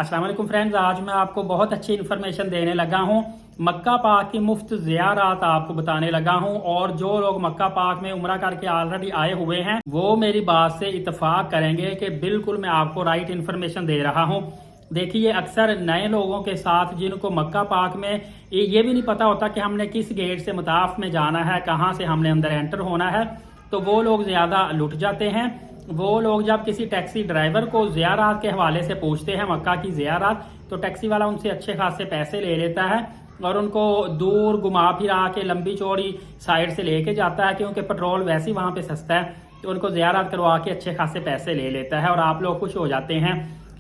अस्सलाम वालेकुम फ्रेंड्स, आज मैं आपको बहुत अच्छी इन्फॉर्मेशन देने लगा हूँ। मक्का पाक की मुफ्त ज़ियारत आपको बताने लगा हूँ। और जो लोग मक्का पाक में उम्रा करके ऑलरेडी आए हुए हैं वो मेरी बात से इत्तेफाक करेंगे कि बिल्कुल मैं आपको राइट इन्फॉर्मेशन दे रहा हूँ। देखिए, अक्सर नए लोगों के साथ जिनको मक्का पाक में ये भी नहीं पता होता कि हमने किस गेट से मताफ में जाना है, कहाँ से हमने अंदर एंटर होना है, तो वो लोग ज़्यादा लुट जाते हैं। वो लोग जब किसी टैक्सी ड्राइवर को ज़ियारत के हवाले से पूछते हैं मक्का की ज़ियारत, तो टैक्सी वाला उनसे अच्छे खासे पैसे ले लेता है और उनको दूर घुमा फिरा के लंबी चौड़ी साइड से लेके जाता है, क्योंकि पेट्रोल वैसे ही वहाँ पे सस्ता है, तो उनको ज़ियारत करवा के अच्छे खासे पैसे ले लेता है और आप लोग खुश हो जाते हैं।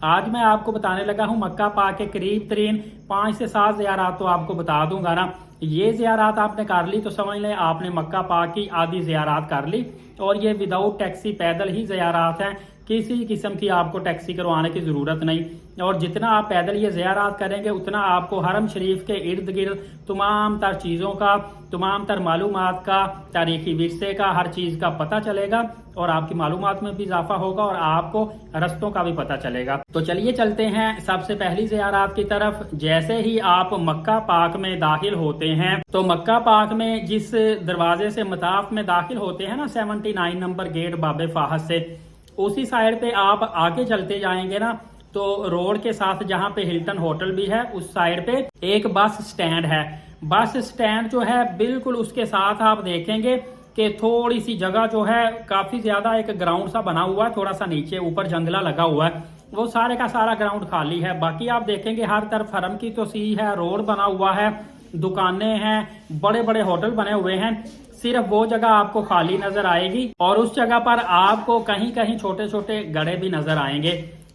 आज मैं आपको बताने लगा हूँ मक्का पाक के करीब तरीन 5 से 7 ज़ियारत तो आपको बता दूंगा ना। ये ज़ियारत आपने कर ली तो समझ लें आपने मक्का पाक की आधी ज़ियारत कर ली। और ये विदाउट टैक्सी पैदल ही ज़ियारत है, किसी किस्म की आपको टैक्सी करवाने की ज़रूरत नहीं। और जितना आप पैदल ये ज़ियारत करेंगे उतना आपको हरम शरीफ के इर्द गिर्द तमाम तर चीज़ों का, तमाम तर मालूमात का, तारीखी विरसे का, हर चीज़ का पता चलेगा और आपकी मालूमात में भी इजाफा होगा और आपको रस्तों का भी पता चलेगा। तो चलिए चलते हैं सबसे पहली ज़ियारत की तरफ। जैसे ही आप मक्का पाक में दाखिल होते हैं तो मक्का पाक में जिस दरवाजे से मताफ में दाखिल होते हैं ना, 79 नंबर गेट बाबे फाहद से, उसी साइड पे आप आगे चलते जाएंगे ना, तो रोड के साथ जहाँ पे हिल्टन होटल भी है उस साइड पे एक बस स्टैंड है। बस स्टैंड जो है बिल्कुल उसके साथ आप देखेंगे कि थोड़ी सी जगह जो है काफी ज्यादा एक ग्राउंड सा बना हुआ है, थोड़ा सा नीचे ऊपर जंगला लगा हुआ है, वो सारे का सारा ग्राउंड खाली है। बाकी आप देखेंगे हर तरफ हरम की तोसी है, रोड बना हुआ है, दुकानें हैं, बड़े बड़े होटल बने हुए हैं। सिर्फ वो जगह आपको खाली नजर आएगी और उस जगह पर आपको कहीं कहीं छोटे छोटे गड्ढे भी नजर आएंगे।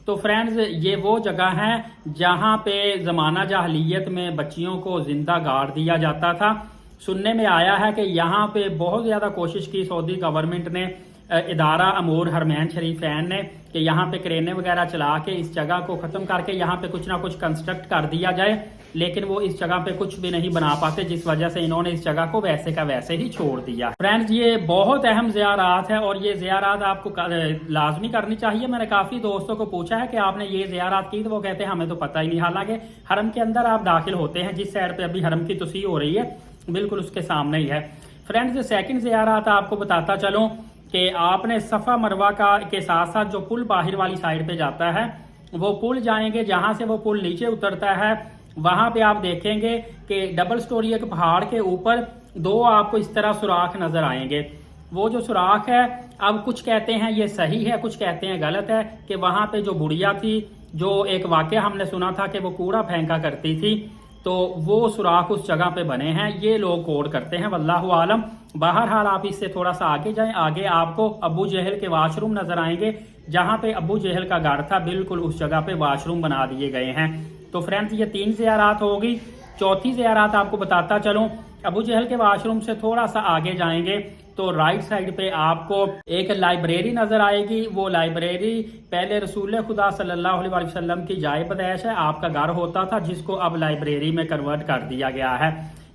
तो फ्रेंड्स, ये वो जगह है जहाँ पे जमाना जाहलियत में बच्चियों को जिंदा गाड़ दिया जाता था। सुनने में आया है कि यहाँ पे बहुत ज्यादा कोशिश की सऊदी गवर्नमेंट ने, इदारा अमूर हरमैन शरीफैन ने, कि यहाँ पे क्रेनें वगैरह चला के इस जगह को खत्म करके यहाँ पे कुछ ना कुछ कंस्ट्रक्ट कर दिया जाए, लेकिन वो इस जगह पे कुछ भी नहीं बना पाते, जिस वजह से इन्होंने इस जगह को वैसे का वैसे ही छोड़ दिया। फ्रेंड्स, ये बहुत अहम ज़ियारत है और ये ज़ियारत आपको लाजमी करनी चाहिए। मैंने काफी दोस्तों को पूछा है कि आपने ये ज़ियारत की, तो वो कहते हैं हमें तो पता ही नहीं। हालांकि हरम के अंदर आप दाखिल होते हैं, जिस साइड पे अभी हरम की तोसी हो रही है बिल्कुल उसके सामने ही है। फ्रेंड्स, सेकंड ज़ियारत आपको बताता चलूं कि आपने सफ़ा मरवा के साथ साथ जो पुल बाहर वाली साइड पे जाता है, वो पुल जाएंगे, जहां से वो पुल नीचे उतरता है वहां पे आप देखेंगे कि डबल स्टोरी एक पहाड़ के ऊपर दो आपको इस तरह सुराख नजर आएंगे। वो जो सुराख है, अब कुछ कहते हैं ये सही है, कुछ कहते हैं गलत है, कि वहां पे जो बुढ़िया थी, जो एक वाकया हमने सुना था कि वो कूड़ा फेंका करती थी, तो वो सुराख उस जगह पे बने हैं। ये लोग कोड करते हैं, वल्लाहु आलम। बहरहाल आप इससे थोड़ा सा आगे जाएं, आगे आपको अबू जहल के वाशरूम नजर आएंगे। जहां पे अबू जहल का घर था बिल्कुल उस जगह पे वाशरूम बना दिए गए हैं। तो फ्रेंड्स, ये 3 ज़ियारत होगी। चौथी ज़ियारत आपको बताता चलूं, अबू जहल के वाशरूम से थोड़ा सा आगे जाएंगे तो राइट साइड पे आपको एक लाइब्रेरी नजर आएगी। वो लाइब्रेरी पहले रसूल खुदा सल्लल्लाहु अलैहि वसल्लम की जाए पैदाइश है, आपका घर होता था, जिसको अब लाइब्रेरी में कन्वर्ट कर दिया गया है।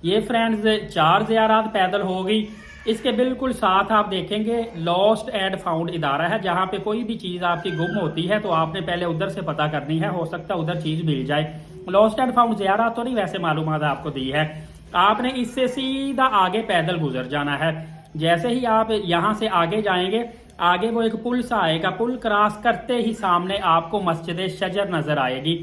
ये फ्रेंड्स 4 ज़ियारत पैदल होगी। इसके बिल्कुल साथ आप देखेंगे लॉस्ट एंड फाउंड इदारा है, जहाँ पे कोई भी चीज आपकी गुम होती है तो आपने पहले उधर से पता करनी है, हो सकता है उधर चीज मिल जाए। लॉस्ट एंड फाउंड ज़ियारत तो नहीं, वैसे मालूमात आपको दी है। आपने इससे सीधा आगे पैदल गुजर जाना है। जैसे ही आप यहाँ से आगे जाएंगे, आगे वो एक पुल सा आएगा, पुल क्रॉस करते ही सामने आपको मस्जिद शजर नजर आएगी।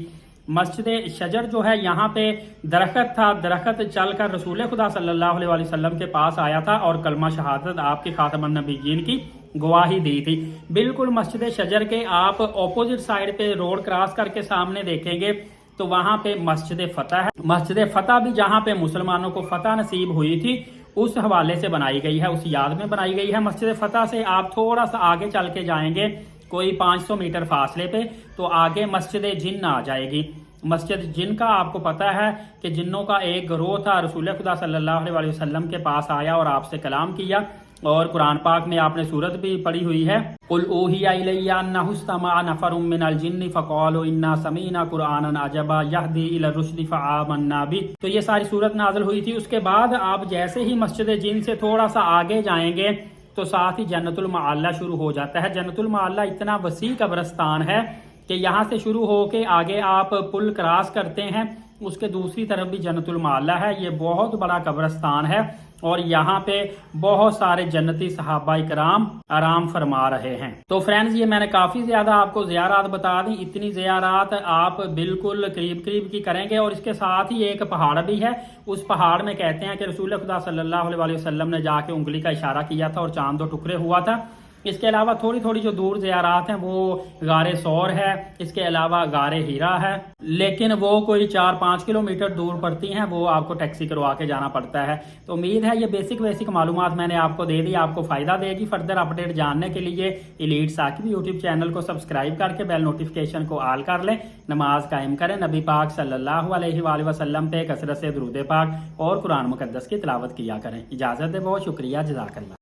मस्जिद शजर जो है, यहाँ पे दरख्त था, दरख्त चलकर रसूल खुदा सल्लल्लाहु अलैहि वसल्लम के पास आया था और कलमा शहादत आपकी खातमुन नबिय्यीन की गवाही दी थी। बिल्कुल मस्जिद शजर के आप ऑपोजिट साइड पे रोड क्रॉस करके सामने देखेंगे तो वहां पे मस्जिद फतह है। मस्जिद फतह भी जहाँ पे मुसलमानों को फतह नसीब हुई थी उस हवाले से बनाई गई है, उस याद में बनाई गई है। मस्जिद फतह से आप थोड़ा सा आगे चल के जाएंगे कोई 500 मीटर फासले पे, तो आगे मस्जिद जिन्न आ जाएगी। मस्जिद जिन्न का आपको पता है कि जिन्नों का एक गिरोह था, रसूल खुदा सल्लल्लाहु अलैहि वसल्लम के पास आया और आपसे कलाम किया। और कुरान पाक में आपने सूरत भी पढ़ी हुई है, कुल ऊहिया इलैया अन्नहु इस्तमअ नफरुम मिनल जिन्नि फक़ालू इन्ना समीना कुरआनन अजबा यहदी इला रुश्दि फ़आमन्ना बि। तो ये सारी सूरत नाज़िल हुई थी। उसके बाद आप जैसे ही मस्जिद जिन्न से थोड़ा सा आगे जाएंगे तो साथ ही जन्नतुल मअल्ला शुरू हो जाता है। जन्नतुल मअल्ला इतना वसी कब्रिस्तान है کہ یہاں سے شروع ہو کے آگے آپ پل کراس کرتے ہیں، اس کے دوسری طرف بھی جنت المعلا ہے. یہ بہت بڑا قبرستان ہے اور یہاں پہ بہت سارے جنتی صحابہ کرام آرام فرما رہے ہیں. تو فرینڈز یہ میں نے کافی زیادہ آپ کو زیارات بتا دی. اتنی زیارات آپ بالکل قریب قریب کی کریں گے. اور اس کے ساتھ ہی ایک پہاڑ بھی ہے. اس پہاڑ میں کہتے ہیں کہ رسول خدا صلی اللہ علیہ وسلم نے جا کے انگلی کا اشارہ کیا تھا اور چاند 2 ٹکڑے ہوا تھا. اس کے علاوہ تھوڑی تھوڑی جو دور زیارات ہیں وہ غار سور ہے، اس کے علاوہ غار ہیرا ہے، لیکن وہ کوئی 4-5 کلومیٹر دور پڑتی ہیں، وہ آپ کو ٹیکسی کروا کے جانا پڑتا ہے. تو امید ہے یہ بیسک معلومات میں نے آپ کو دے دی، آپ کو فائدہ دے گی. فردر اپڈیٹ جاننے کے لیے ایلیٹ ثاقب یوٹیوب چینل کو سبسکرائب کر کے بیل نوٹیفکیشن کو آل کر لیں. نماز قائم کریں، نبی پاک صلی اللہ علیہ وآلہ وسلم پہ کثرت سے درود پاک اور قرآن مقدس کی تلاوت کیا کریں. اجازت دے، بہت شکریہ، جزاک اللہ.